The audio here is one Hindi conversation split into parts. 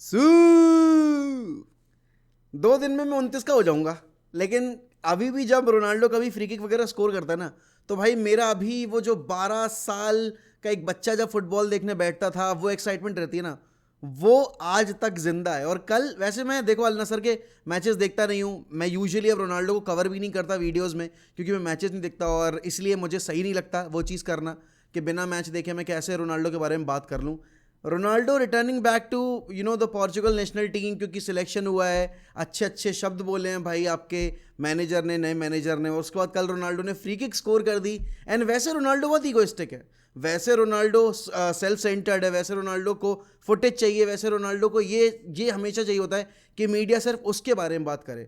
सू 2 दिन में मैं 29 का हो जाऊंगा। लेकिन अभी भी जब रोनाल्डो कभी फ्री किक वगैरह स्कोर करता है ना, तो भाई मेरा अभी वो जो 12 साल का एक बच्चा जब फुटबॉल देखने बैठता था, वो एक्साइटमेंट रहती है ना, वो आज तक जिंदा है। और कल वैसे मैं देखो अल नसर के मैचेस देखता नहीं हूँ, मैं यूजुअली अब रोनाल्डो को कवर भी नहीं करता वीडियोस में, क्योंकि मैं मैचेस नहीं देखता और इसलिए मुझे सही नहीं लगता वो चीज़ करना कि बिना मैच देखे मैं कैसे रोनाल्डो के बारे में बात कर लूँ। Ronaldo returning back to the Portugal national team, क्योंकि सिलेक्शन हुआ है, अच्छे अच्छे शब्द बोले हैं भाई आपके मैनेजर ने, नए मैनेजर ने। और उसके बाद कल रोनाल्डो ने फ्री किक स्कोर कर दी। एंड वैसे रोनाल्डो बहुत ईगोइस्टिक है, वैसे रोनाल्डो सेल्फ सेंटर्ड है, वैसे रोनाल्डो को फुटेज चाहिए, वैसे रोनाल्डो को ये हमेशा चाहिए होता है कि मीडिया सिर्फ उसके बारे में बात करे।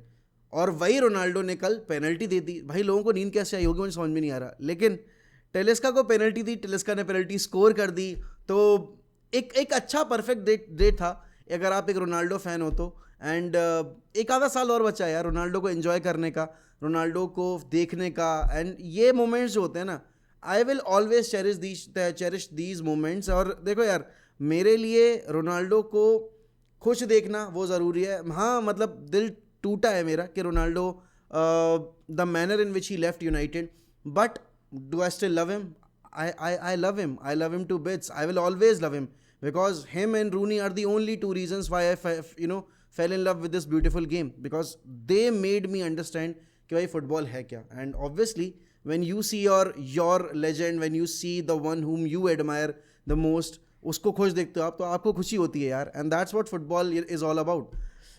और वही रोनाल्डो ने कल पेनल्टी दे दी। भाई लोगों को नींद कैसे आई होगी मुझे समझ में नहीं आ रहा, लेकिन टेलिस्का को पेनल्टी दी, टेलिस्का ने पेनल्टी स्कोर कर दी। तो एक अच्छा परफेक्ट डेट था अगर आप एक रोनाल्डो फैन हो तो। एंड एक आधा साल और बचा है यार रोनाल्डो को एंजॉय करने का, रोनाल्डो को देखने का। एंड ये मोमेंट्स जो होते हैं ना, I will always cherish these moments. और देखो यार, मेरे लिए रोनाल्डो को खुश देखना वो ज़रूरी है। हाँ मतलब दिल टूटा है मेरा कि Ronaldo, the manner in which he left United, but do I still love him? I love him. I love him to bits. I will always love him because him and Rooney are the only two reasons why I fell in love with this beautiful game, because they made me understand कि भाई फुटबॉल है क्या। And obviously when you see your legend, when you see the one whom you admire the most, उसको खुश देखते हो आप, तो आपको खुशी होती है यार। And that's what football is all about.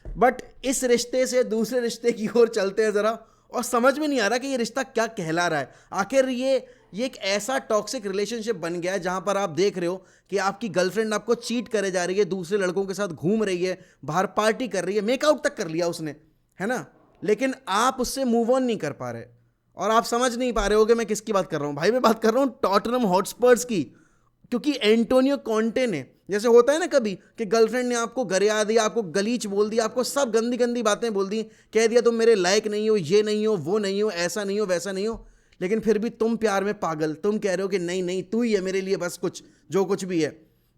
But इस रिश्ते से दूसरे रिश्ते की ओर चलते हैं ज़रा, और समझ में नहीं आ रहा कि ये रिश्ता क्या कहला रहा है आखिर। ये एक ऐसा टॉक्सिक रिलेशनशिप बन गया है जहां पर आप देख रहे हो कि आपकी गर्लफ्रेंड आपको चीट करे जा रही है, दूसरे लड़कों के साथ घूम रही है, बाहर पार्टी कर रही है, मेकआउट तक कर लिया उसने, है ना, लेकिन आप उससे मूव ऑन नहीं कर पा रहे। और आप समझ नहीं पा रहे हो कि मैं किसकी बात कर रहा हूँ। भाई मैं बात कर रहा हूँ टॉटनहम हॉटस्पर्स की, क्योंकि एंटोनियो कॉन्टे ने, जैसे होता है ना कभी कि गर्लफ्रेंड ने आपको गरिया दिया, आपको गलीच बोल दिया, आपको सब गंदी गंदी बातें बोल दी, कह दिया तुम मेरे लायक नहीं हो, ये नहीं हो, वो नहीं हो, ऐसा नहीं हो, वैसा नहीं हो, लेकिन फिर भी तुम प्यार में पागल, तुम कह रहे हो कि नहीं नहीं तू ही है मेरे लिए बस, कुछ जो कुछ भी है।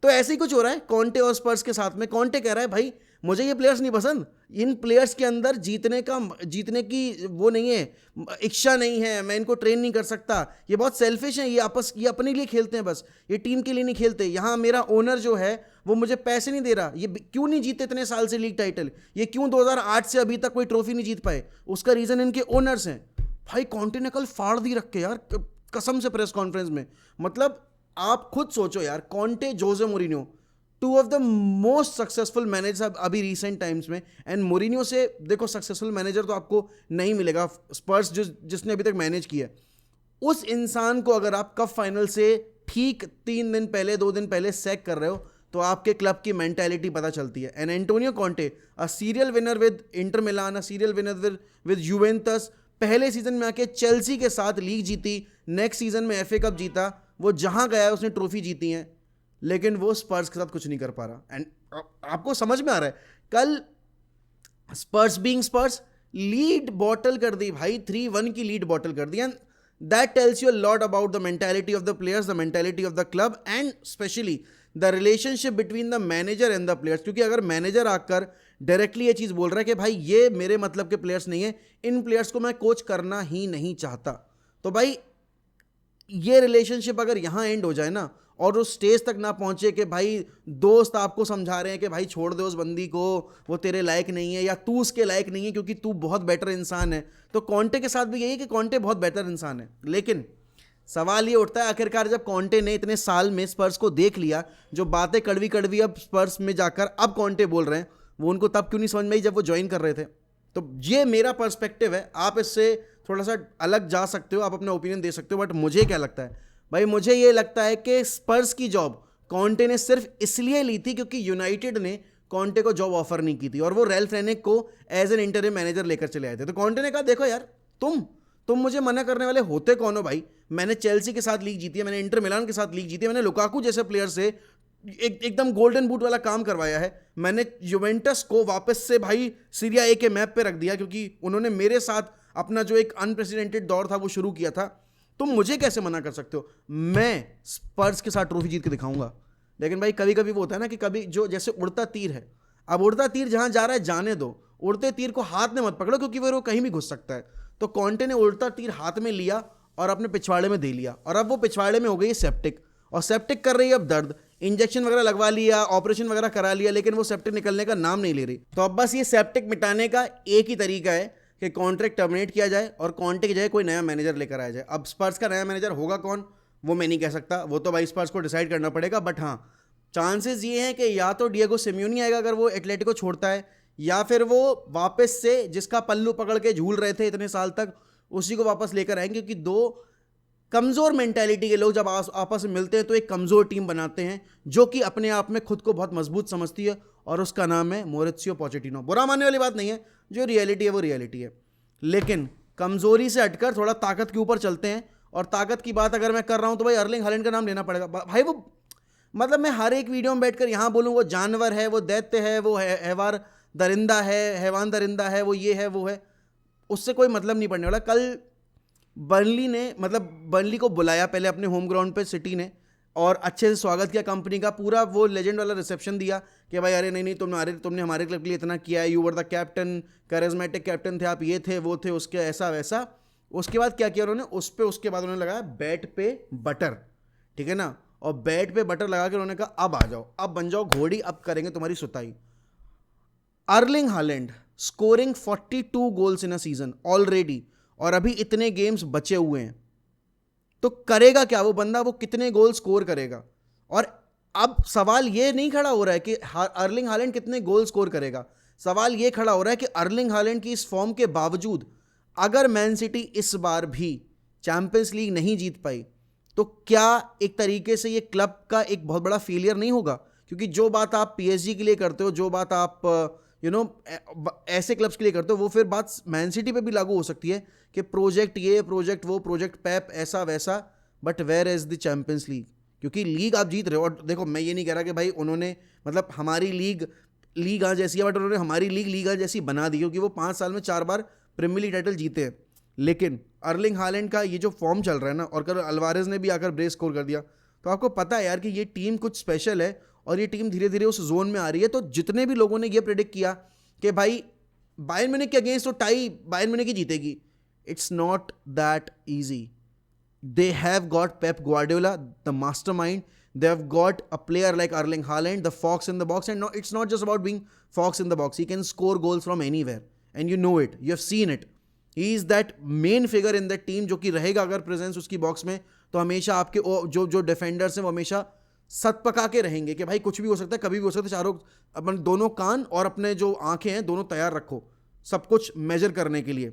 तो ऐसे ही कुछ हो रहा है कॉन्टे और स्पर्स के साथ में। कॉन्टे कह रहा है भाई मुझे ये प्लेयर्स नहीं पसंद, इन प्लेयर्स के अंदर जीतने की वो नहीं है, इच्छा नहीं है, मैं इनको ट्रेन नहीं कर सकता, ये बहुत सेल्फिश हैं, ये अपने लिए खेलते हैं बस, ये टीम के लिए नहीं खेलते। यहाँ मेरा ओनर जो है वो मुझे पैसे नहीं दे रहा, ये क्यों नहीं जीते इतने साल से लीग टाइटल, ये क्यों 2008 से अभी तक कोई ट्रॉफी नहीं जीत पाए, उसका रीज़न इनके ओनर्स हैं। भाई कॉन्टे ने कल फाड़ दी रख के यार, कसम से प्रेस कॉन्फ्रेंस में। मतलब आप खुद सोचो यार, Conte, Jose Mourinho, two of the most successful manager अभी रिसेंट टाइम्स में। एंड मोरिनियो से देखो सक्सेसफुल मैनेजर तो आपको नहीं मिलेगा, स्पर्स जिसने अभी तक मैनेज किया है, उस इंसान को अगर आप कप फाइनल से ठीक 3 दिन पहले, 2 दिन पहले सैक कर रहे हो, तो आपके क्लब की मेंटालिटी पता चलती है। And Antonio Conte, a serial winner with Inter Milan, a serial winner with Juventus, पहले सीजन में आके चेल्सी के साथ लीग जीती, नेक्स्ट सीजन में एफए कप जीता, वो जहां गया है उसने ट्रॉफी जीती है, लेकिन वो स्पर्स के साथ कुछ नहीं कर पा रहा। एंड आपको समझ में आ रहा है, कल Spurs being Spurs lead bottle कर दी भाई, 3-1 की लीड बॉटल कर दी। And that tells you a lot about the mentality of the players, the mentality of the club, and specially the relationship between the manager and the players. क्योंकि अगर मैनेजर आकर डायरेक्टली ये चीज़ बोल रहा है कि भाई ये मेरे मतलब के प्लेयर्स नहीं है, इन प्लेयर्स को मैं कोच करना ही नहीं चाहता, तो भाई ये रिलेशनशिप अगर यहाँ एंड हो जाए ना, और उस स्टेज तक ना पहुंचे कि भाई दोस्त आपको समझा रहे हैं कि भाई छोड़ दे उस बंदी को, वो तेरे लायक नहीं है, या तू उसके लायक नहीं है क्योंकि तू बहुत बेटर इंसान है। तो कॉन्टे के साथ भी यही कि कॉन्टे बहुत बेटर इंसान है, लेकिन सवाल ये उठता है आखिरकार जब कॉन्टे ने इतने साल में स्पर्स को देख लिया, जो बातें कड़वी कड़वी अब स्पर्स में जाकर अब कॉन्टे बोल रहे हैं, वो उनको तब क्यों नहीं समझ में आई जब वो ज्वाइन कर रहे थे। तो ये मेरा पर्सपेक्टिव है, आप इससे थोड़ा सा अलग जा सकते हो, आप अपना ओपिनियन दे सकते हो, बट मुझे क्या लगता है भाई, मुझे ये लगता है कि स्पर्स की जॉब कॉन्टे ने सिर्फ इसलिए ली थी क्योंकि यूनाइटेड ने कॉन्टे को जॉब ऑफर नहीं की थी, और वो रैल्फ रेनिक को एज एन इंटरिम मैनेजर लेकर चले आए थे। तो कॉन्टे ने कहा देखो यार, तुम मुझे मना करने वाले होते कौन हो भाई, मैंने चेल्सी के साथ लीग जीती है, मैंने इंटर मिलान के साथ लीग जीती है, मैंने लुकाकू जैसे प्लेयर से एकदम गोल्डन बूट वाला काम करवाया है, मैंने यूवेंटस को वापस से भाई सीरिया ए के मैप पे रख दिया क्योंकि उन्होंने मेरे साथ अपना जो एक अनप्रेसिडेंटेड दौर था वो शुरू किया था। तुम मुझे कैसे मना कर सकते हो? मैं स्पर्स के साथ ट्रॉफी जीत के दिखाऊंगा। लेकिन भाई कभी कभी वो होता है ना कि कभी जो जैसे उड़ता तीर है, अब उड़ता तीर जहां जा रहा है जाने दो, उड़ते तीर को हाथ में मत पकड़ो क्योंकि वो कहीं भी घुस सकता है। तो कॉन्टे ने उड़ता तीर हाथ में लिया और अपने पिछवाड़े में दे लिया, और अब वो पिछवाड़े में हो गई सेप्टिक, और सेप्टिक कर रही है अब दर्द। इंजेक्शन वगैरह लगवा लिया, ऑपरेशन वगैरह करा लिया, लेकिन वो सेप्टिक निकलने का नाम नहीं ले रही। तो अब बस ये सेप्टिक मिटाने का एक ही तरीका है कि कॉन्ट्रैक्ट टर्मिनेट किया जाए और कॉन्टे की जगह कोई नया मैनेजर लेकर आया जाए। अब स्पर्स का नया मैनेजर होगा कौन वो मैं नहीं कह सकता, वो तो भाई स्पर्स को डिसाइड करना पड़ेगा। बट हाँ, चांसेस ये हैं कि या तो डिएगो सिम्योनी आएगा अगर वो एटलेटिको छोड़ता है, या फिर वो वापस से जिसका पल्लू पकड़ के झूल रहे थे इतने साल तक उसी को वापस लेकर आएंगे। क्योंकि दो कमज़ोर मेंटालिटी के लोग जब आपस में मिलते हैं तो एक कमज़ोर टीम बनाते हैं जो कि अपने आप में खुद को बहुत मजबूत समझती है, और उसका नाम है मॉरित्सियो पोचेटिनो। बुरा मानने वाली बात नहीं है, जो रियलिटी है वो रियलिटी है। लेकिन कमज़ोरी से हटकर थोड़ा ताकत के ऊपर चलते हैं, और ताकत की बात अगर मैं कर रहा हूं तो भाई अर्लिंग हालैंड का नाम लेना पड़ेगा भाई। वो मतलब मैं हर एक वीडियो में बैठकर यहाँ बोलूँ वो जानवर है, वो दैत्य है, वो हैवान दरिंदा है, वो ये है वो है, उससे कोई मतलब नहीं पड़ने वाला। कल बर्नली को बुलाया पहले अपने होम ग्राउंड पे सिटी ने, और अच्छे से स्वागत किया कंपनी का, पूरा वो लेजेंड वाला रिसेप्शन दिया कि भाई अरे नहीं तुमने हमारे क्लब के लिए इतना किया है, you were the captain, charismatic captain थे आप, ये थे वो थे, उसके ऐसा वैसा। उसके बाद क्या किया उन्होंने, उसके बाद उन्होंने लगाया बैट पे बटर, ठीक है ना, और बैट पे बटर लगा के उन्होंने कहा अब आ जाओ, अब बन जाओ घोड़ी, अब करेंगे तुम्हारी सुताई। Erling Haaland scoring 42 goals in a season already, और अभी इतने गेम्स बचे हुए हैं, तो करेगा क्या वो बंदा, वो कितने गोल स्कोर करेगा। और अब सवाल ये नहीं खड़ा हो रहा है कि अर्लिंग हालैंड कितने गोल स्कोर करेगा, सवाल ये खड़ा हो रहा है कि अर्लिंग हालैंड की इस फॉर्म के बावजूद अगर मैन सिटी इस बार भी चैंपियंस लीग नहीं जीत पाई तो क्या एक तरीके से ये क्लब का एक बहुत बड़ा फेलियर नहीं होगा। क्योंकि जो बात आप पीएसजी के लिए करते हो, जो बात आप ऐसे क्लब्स के लिए करते हो, वो फिर बात मैन सिटी पे भी लागू हो सकती है कि प्रोजेक्ट ये, प्रोजेक्ट वो, प्रोजेक्ट पैप, ऐसा वैसा, but where is the Champions League. क्योंकि लीग आप जीत रहे हो, और देखो मैं ये नहीं कह रहा कि भाई उन्होंने मतलब हमारी लीग आज जैसी है, बट उन्होंने हमारी लीग आज जैसी बना दी, क्योंकि वो 5 साल में 4 बार प्रीमियर लीग टाइटल जीते हैं। लेकिन अर्लिंग हालैंड का ये जो फॉर्म चल रहा है ना, और कल अल्वारेज ने भी आकर ब्रेक स्कोर कर दिया, तो आपको पता है यार कि ये टीम कुछ स्पेशल है, और ये टीम धीरे धीरे उस जोन में आ रही है। तो जितने भी लोगों ने ये प्रेडिक्ट किया कि भाई बायर्न म्यूनिख के अगेंस्ट तो टाई बायर्न म्यूनिख ही जीतेगी, it's not that easy. They have got Pep Guardiola, the mastermind. They have got a player like Erling Haaland, the fox in the box. And no, it's not just about being fox in the box. He can score goals from anywhere. And you know it. You have seen it. He is that main figure in that team जो कि रहेगा अगर प्रेजेंस उसकी बॉक्स में, तो हमेशा आपके जो डिफेंडर्स हैं वो हमेशा सत पका के रहेंगे कि भाई कुछ भी हो सकता है, कभी भी हो सकता है। चारों अपन दोनों कान और अपने जो आंखें हैं दोनों तैयार रखो सब कुछ मेजर करने के लिए।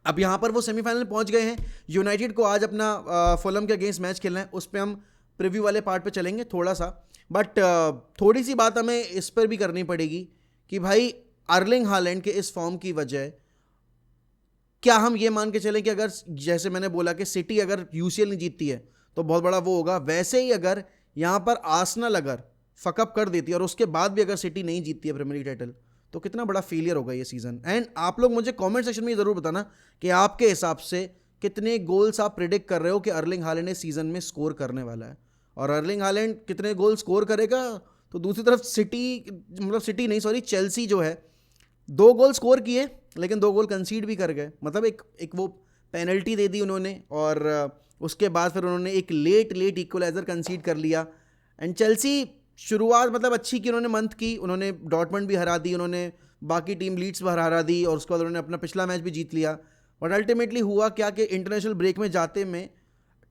अब यहाँ पर वो सेमीफाइनल पहुँच गए हैं। यूनाइटेड को आज अपना फुलहम के अगेंस्ट मैच खेलना है, उस पर हम प्रीव्यू वाले पार्ट पे चलेंगे थोड़ा सा। बट थोड़ी सी बात हमें इस पर भी करनी पड़ेगी कि भाई अर्लिंग हालैंड के इस फॉर्म की वजह, क्या हम ये मान के चलें कि अगर जैसे मैंने बोला कि सिटी अगर यूसीएल नहीं जीतती है तो बहुत बड़ा वो होगा, वैसे ही अगर यहाँ पर आर्सेनल अगर फकअप कर देती है और उसके बाद भी अगर सिटी नहीं जीतती है प्रीमियर लीग टाइटल, तो कितना बड़ा फेलियर होगा ये सीजन। एंड आप लोग मुझे कमेंट सेक्शन में ये जरूर बताना कि आपके हिसाब से कितने गोल्स आप प्रिडिक्ट कर रहे हो कि अर्लिंग हालैंड इस सीजन में स्कोर करने वाला है, और अर्लिंग हालैंड कितने गोल स्कोर करेगा। तो दूसरी तरफ सिटी नहीं सॉरी चेल्सी जो है 2 गोल स्कोर किए लेकिन 2 गोल कंसीड भी कर गए। मतलब एक वो पेनल्टी दे दी उन्होंने, और उसके बाद फिर उन्होंने एक लेट इक्वलाइजर कंसीड कर लिया। एंड चेल्सी शुरुआत मतलब अच्छी की उन्होंने मंथ की, उन्होंने डॉर्टमंड भी हरा दी, उन्होंने बाकी टीम लीड्स भी हरा दी, और उसके बाद उन्होंने अपना पिछला मैच भी जीत लिया। बट अल्टीमेटली हुआ क्या कि इंटरनेशनल ब्रेक में जाते में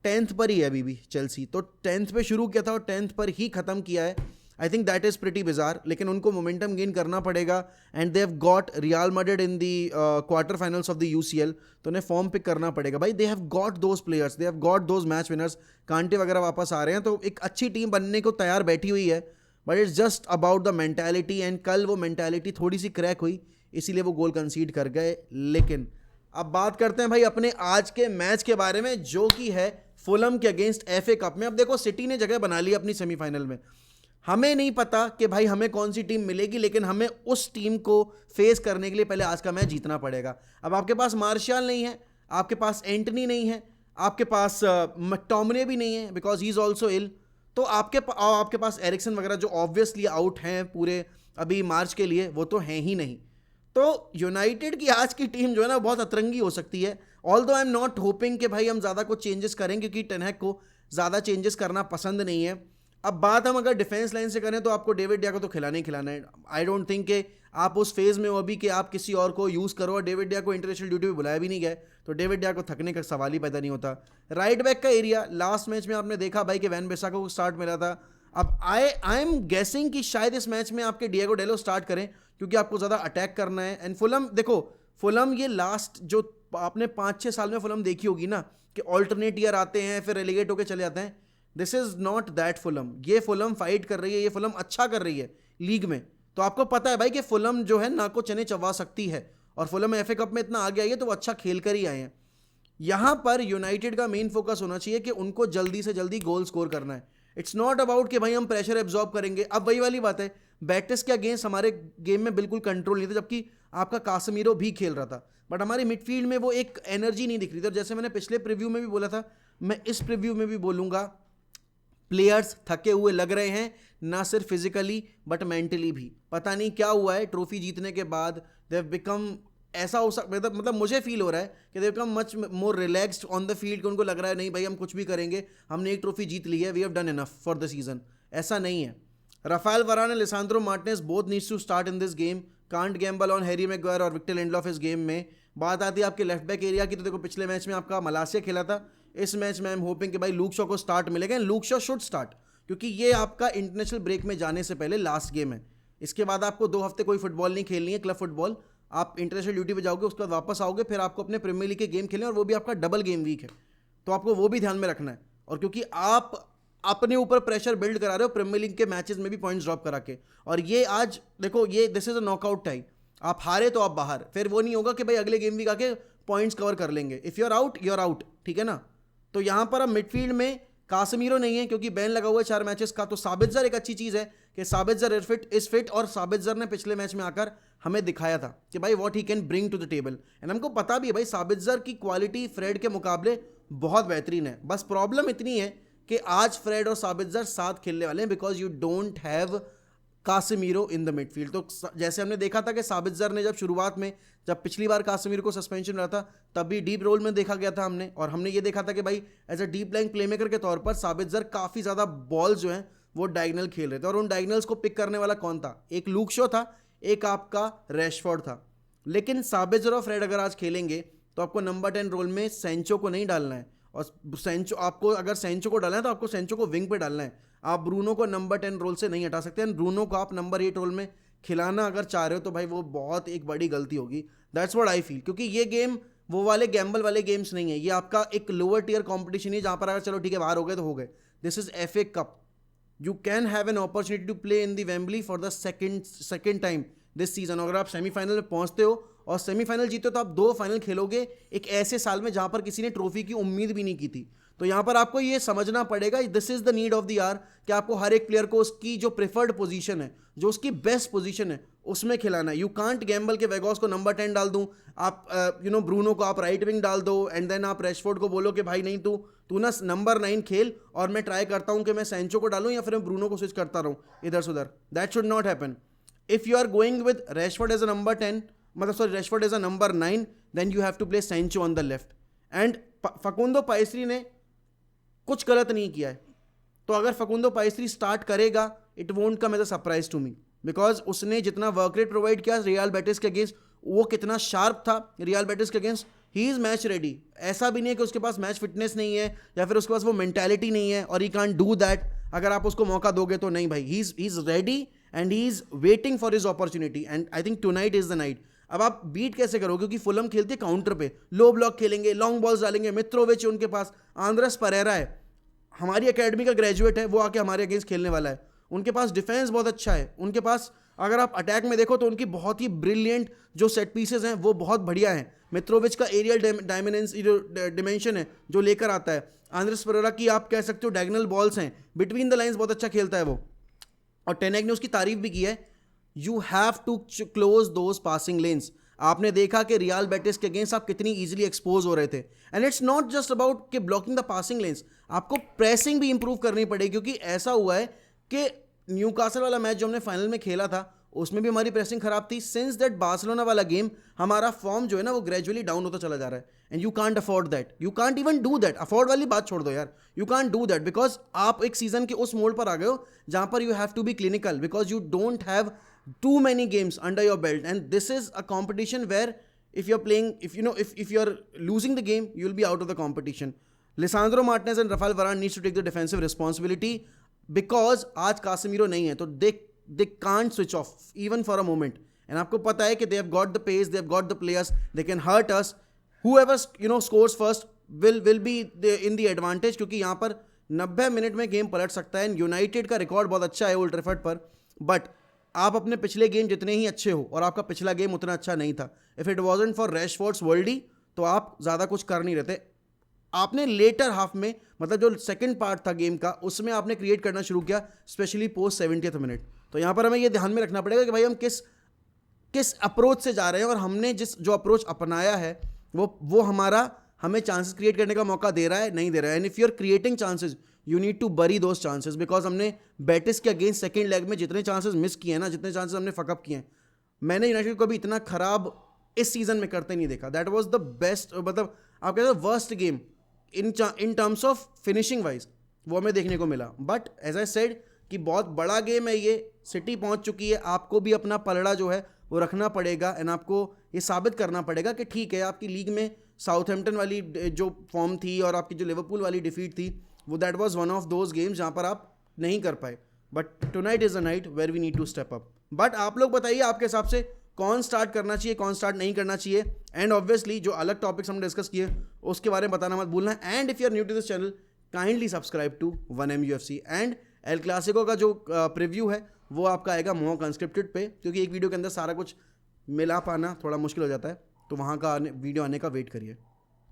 10th पर ही है अभी भी चेल्सी। तो 10th पे शुरू किया था और 10th पर ही ख़त्म किया है। I think that is pretty bizarre, लेकिन उनको मोमेंटम गेन करना पड़ेगा। And they have got real Madrid in the quarter finals of the UCL, तो उन्हें फॉर्म पिक करना पड़ेगा भाई। They have got those players, they have got those match winners, कांटे वगैरह वापस आ रहे हैं, तो एक अच्छी टीम बनने को तैयार बैठी हुई है। But it's just about the mentality, and कल वो मेंटालिटी थोड़ी सी क्रैक हुई, इसीलिए वो गोल कंसीड कर गए। लेकिन अब बात करते हैं भाई अपने आज के मैच के बारे में, जो कि है फुलहम के अगेंस्ट एफए कप में। अब देखो सिटी ने जगह बना ली अपनी सेमीफाइनल में, हमें नहीं पता कि भाई हमें कौन सी टीम मिलेगी, लेकिन हमें उस टीम को फेस करने के लिए पहले आज का मैच जीतना पड़ेगा। अब आपके पास मार्शियल नहीं है, आपके पास एंटनी नहीं है, आपके पास मैकटोमिने भी नहीं है बिकॉज ही इज़ ऑल्सो इल, तो आपके पास एरिक्सन वगैरह जो ऑब्वियसली आउट हैं पूरे अभी मार्च के लिए, वो तो हैं ही नहीं। तो यूनाइटेड की आज की टीम जो है ना बहुत अतरंगी हो सकती है। Although I am not hopping कि भाई हम ज़्यादा कुछ चेंजेस करें, क्योंकि टेन हैग को ज़्यादा चेंजेस करना पसंद नहीं है। अब बात हम अगर डिफेंस लाइन से करें तो आपको डेविड डिया को तो खिलाना ही खिलाना है। आई डोंट थिंक कि आप उस फेज में हो अभी कि आप किसी और को यूज़ करो, और डेविड डिया को इंटरनेशनल ड्यूटी पे बुलाया भी नहीं गया, तो डेविड डिया को थकने का सवाल ही पैदा नहीं होता। राइट बैक का एरिया लास्ट मैच में आपने देखा भाई कि वैन बिसाको को स्टार्ट मिला था। अब आई एम गेसिंग कि शायद इस मैच में आपके डिएगो डेलो स्टार्ट करें, क्योंकि आपको ज़्यादा अटैक करना है। एंड फुलम देखो, फुलम ये लास्ट जो आपने 5-6 साल में फुलम देखी होगी ना कि ऑल्टरनेट ईयर आते हैं फिर रेलीगेट होकर चले जाते हैं, this is not that Fulham. ये फुलम फाइट कर रही है, ये फुलम अच्छा कर रही है लीग में। तो आपको पता है भाई कि फुलम जो है ना को चने चबा सकती है, और फुलम एफए कप में इतना आगे आई है तो वो अच्छा खेल कर ही आए हैं। यहां पर यूनाइटेड का मेन फोकस होना चाहिए कि उनको जल्दी से जल्दी गोल स्कोर करना है। इट्स नॉट अबाउट कि भाई हम प्रेशर एब्जॉर्ब करेंगे। अब वही वाली बात है, बैटिस के अगेंस्ट हमारे गेम में बिल्कुल कंट्रोल नहीं था, जबकि आपका कासमीरो भी खेल रहा था, बट हमारे मिडफील्ड में वो एक एनर्जी नहीं दिख रही थी। और जैसे मैंने पिछले प्रीव्यू में भी बोला था, मैं इस प्रीव्यू में भी बोलूंगा, प्लेयर्स थके हुए लग रहे हैं, ना सिर्फ फिजिकली बट मेंटली भी। पता नहीं क्या हुआ है, ट्रॉफी जीतने के बाद दे हैव बिकम, ऐसा हो सकता मतलब मुझे फील हो रहा है कि they become much more relaxed on the field, कि उनको लग रहा है नहीं भाई हम कुछ भी करेंगे, हमने एक ट्रॉफी जीत ली है, we have done enough for the season. ऐसा नहीं है। Raphael Varane and Lisandro Martinez both needs to start in this game, can't gamble on Harry Maguire और विक्टर लिंडलॉफ इस गेम में। बात आती है आपके लेफ्ट बैक एरिया की, तो देखो पिछले मैच में आपका मलासिया खेला था, इस मैच में आई एम होपिंग कि भाई लूक शॉ को स्टार्ट मिलेगा, and Luke Shaw should start, क्योंकि ये आपका इंटरनेशनल ब्रेक में जाने से पहले लास्ट गेम है। इसके बाद आपको 2 हफ्ते कोई फुटबॉल नहीं खेलनी है, क्लब फुटबॉल। आप इंटरनेशनल ड्यूटी पे जाओगे, उसके बाद वापस आओगे, फिर आपको अपने प्रीमियर लीग के गेम खेलने, और वो भी आपका डबल गेम वीक है, तो आपको वो भी ध्यान में रखना है। और क्योंकि आप अपने ऊपर प्रेशर बिल्ड करा रहे हो प्रीमियर लीग के मैचेस में भी पॉइंट्स ड्रॉप करा के, और ये आज देखो, ये this is a knockout time. आप हारे तो आप बाहर, फिर वो नहीं होगा कि भाई अगले गेम वीक आके पॉइंट्स कवर कर लेंगे। If you are out you are out, ठीक है ना। तो यहां पर अब मिडफील्ड में कासमीरो नहीं है, क्योंकि बैन लगा हुआ है 4 मैचेस का। तो साबितजर एक अच्छी चीज़ है कि साबितजर इज फिट, और साबितजर ने पिछले मैच में आकर हमें दिखाया था कि भाई what he can bring to the table, and हमको पता भी है भाई साबितजर की क्वालिटी फ्रेड के मुकाबले बहुत बेहतरीन है। बस प्रॉब्लम इतनी है कि आज फ्रेड और साबितजर साथ खेलने वाले हैं, because you don't have Casemiro in the midfield. तो जैसे हमने देखा था कि साबितजर ने जब शुरुआत में, जब पिछली बार कासमीरो को सस्पेंशन मिला था, तब भी डीप रोल में देखा गया था हमने, और हमने ये देखा था कि भाई as a deep line playmaker के तौर पर साबितजर काफ़ी ज़्यादा बॉल जो हैं वो डायगनल खेल रहे थे, और उन डायगनल्स को पिक करने वाला कौन था? एक लूक शॉ था, एक आपका रैशफोर्ड था। लेकिन साबितजर और फ्रेड अगर आज खेलेंगे तो आपको नंबर 10 रोल में सेंचो को नहीं डालना है, और सेंचो आपको, अगर सेंचो को डालना है तो आपको सेंचो को विंग पे डालना है। आप ब्रूनो को नंबर 10 रोल से नहीं हटा सकते, एंड ब्रूनो को आप नंबर 8 रोल में खिलाना अगर चाह रहे हो तो भाई वो बहुत एक बड़ी गलती होगी। दैट्स व्हाट आई फील, क्योंकि ये गेम वो वाले गैम्बल वाले गेम्स नहीं है, ये आपका एक लोअर टियर कॉम्पिटिशन है, जहां पर अगर चलो ठीक है बाहर हो गए तो हो गए। This is FA Cup, you can have an opportunity to play in the Wembley for the second time this season. अगर आप सेमीफाइनल में पहुंचते हो और सेमीफाइनल जीते हो तो आप 2 फाइनल खेलोगे एक ऐसे साल में जहां पर किसी ने ट्रॉफी की उम्मीद भी नहीं की थी। तो यहां पर आपको ये समझना पड़ेगा, this is the need of the hour, कि आपको हर एक प्लेयर को उसकी जो प्रेफर्ड पोजीशन है, जो उसकी बेस्ट पोजीशन है, उसमें खिलाना है। यू कांट गैम्बल के वेगॉस को नंबर 10 डाल दूं, आप ब्रूनो को आप राइट विंग डाल दो, एंड देन आप रैशफोर्ड को बोलो कि भाई नहीं तू ना नंबर 9 खेल, और मैं ट्राई करता हूं कि मैं सेंचो को डालूं या फिर मैं ब्रूनो को स्विच करता रहूं इधर से उधर। That should not happen. If you are going with Rashford as a number 10, मतलब sorry Rashford as a number 9, then you have to play Sancho on the left. And Facundo Pellistri ने कुछ गलत नहीं किया है, तो अगर फकुंदो पाइस्री स्टार्ट करेगा it won't come as a surprise to me, because उसने जितना वर्क रेट प्रोवाइड किया रियल बेटिस के अगेंस्ट, वो कितना शार्प था रियल बेटिस के against, he is match ready. ऐसा भी नहीं है कि उसके पास मैच फिटनेस नहीं है या फिर उसके पास वो मेंटालिटी नहीं है और ही कांट डू दैट। अगर आप उसको मौका दोगे तो नहीं भाई, he is ready and he is waiting for his opportunity, and I think tonight is the night. अब आप बीट कैसे करोगे, क्योंकि फुलम खेलते हैं काउंटर पे, लो ब्लॉक खेलेंगे, लॉन्ग बॉल्स डालेंगे, मित्रोविच उनके पास, आंद्रेस परेरा है हमारी एकेडमी का ग्रेजुएट है, वो आके हमारे अगेंस्ट खेलने वाला है। उनके पास डिफेंस बहुत अच्छा है, उनके पास अगर आप अटैक में देखो तो उनकी बहुत ही ब्रिलियंट जो सेट पीसेस हैं वो बहुत बढ़िया हैं। मित्रोविच का एरियल डायमेंशन है जो लेकर आता है। आंद्रेस परेरा की आप कह सकते हो डायगोनल बॉल्स हैं, बिटवीन द लाइंस बहुत अच्छा खेलता है वो, और टेनेग ने उसकी तारीफ भी की है। You have to close those passing lanes. आपने देखा कि रियल बेटिस के अगेंस्ट आप कितनी इजीली एक्सपोज हो रहे थे, and it's not just about कि ब्लॉकिंग द पासिंग लेन्स, आपको प्रेसिंग भी इंप्रूव करनी पड़ेगी। क्योंकि ऐसा हुआ है कि न्यूकासल वाला मैच जो हमने फाइनल में खेला था उसमें भी हमारी प्रेसिंग खराब थी. सिंस दैट बार्सिलोना वाला गेम हमारा फॉर्म जो है ना वो ग्रेजुअली डाउन होता चला जा रहा है. And you can't afford that, you can't even do that. Afford वाली बात छोड़ दो यार, you can't do that because आप एक सीजन के उस मोड पर आ गए हो जहां पर you have to be clinical because you don't have too many games under your belt, and this is a competition where if you're playing, if you're losing the game, you'll be out of the competition. Lisandro Martinez and Rafael Varane needs to take the defensive responsibility because आज Casemiro नहीं है, तो they can't switch off even for a moment. And आपको पता है कि they have got the pace, they have got the players, they can hurt us. Whoever scores first will be in the advantage, क्योंकि यहाँ पर 90 मिनट में गेम पलट सकता है. यूनाइटेड का रिकॉर्ड बहुत अच्छा है ओल्ड ट्रैफर्ड पर, बट आप अपने पिछले गेम जितने ही अच्छे हो और आपका पिछला गेम उतना अच्छा नहीं था, इफ इट वाजंट फॉर रैशफोर्ड्स वर्ल्डी, तो आप ज़्यादा कुछ कर नहीं रहते. आपने लेटर हाफ में, मतलब जो सेकंड पार्ट था गेम का, उसमें आपने क्रिएट करना शुरू किया, स्पेशली पोस्ट 70th मिनट. तो यहाँ पर हमें ये ध्यान में रखना पड़ेगा कि भाई हम किस अप्रोच से जा रहे हैं, और हमने जो अप्रोच अपनाया है वो हमें चांसेस क्रिएट करने का मौका दे रहा है, नहीं दे रहा है. And if you are creating chances, you need to bury those chances, because हमने बेटिस के अगेंस्ट सेकेंड लेग में जितने चांसेस मिस किए हैं ना, जितने चांसेस हमने फकअप किए हैं, मैंने यूनाइटेड को भी इतना खराब इस सीजन में करते नहीं देखा. दैट वाज द बेस्ट, मतलब आप कहते हो worst game in terms of finishing wise, वो हमें देखने को मिला. बट एज आई सेड कि बहुत बड़ा गेम है ये, सिटी पहुंच चुकी है, आपको भी अपना पलड़ा जो है वो रखना पड़ेगा. एंड आपको ये साबित करना पड़ेगा कि ठीक है, आपकी लीग में साउथहैम्पटन वाली जो फॉर्म थी और आपकी जो लिवरपूल वाली डिफीट थी, वो that was one of those games जहाँ पर आप नहीं कर पाए. But tonight is a night where we need to step up. But आप लोग बताइए आपके हिसाब से कौन स्टार्ट करना चाहिए, कौन स्टार्ट नहीं करना चाहिए. एंड ऑब्वियसली जो अलग टॉपिक्स हमने डिस्कस किए उसके बारे में बताना मत भूलना. And if you are new to this channel, kindly subscribe to 1M UFC. And El Clasico का जो प्रीव्यू है वो आपका आएगा मोक अनस्क्रिप्टेड पे, क्योंकि एक वीडियो के अंदर सारा कुछ मिला पाना थोड़ा मुश्किल हो जाता है, तो वहाँ का वीडियो आने का वेट करिए.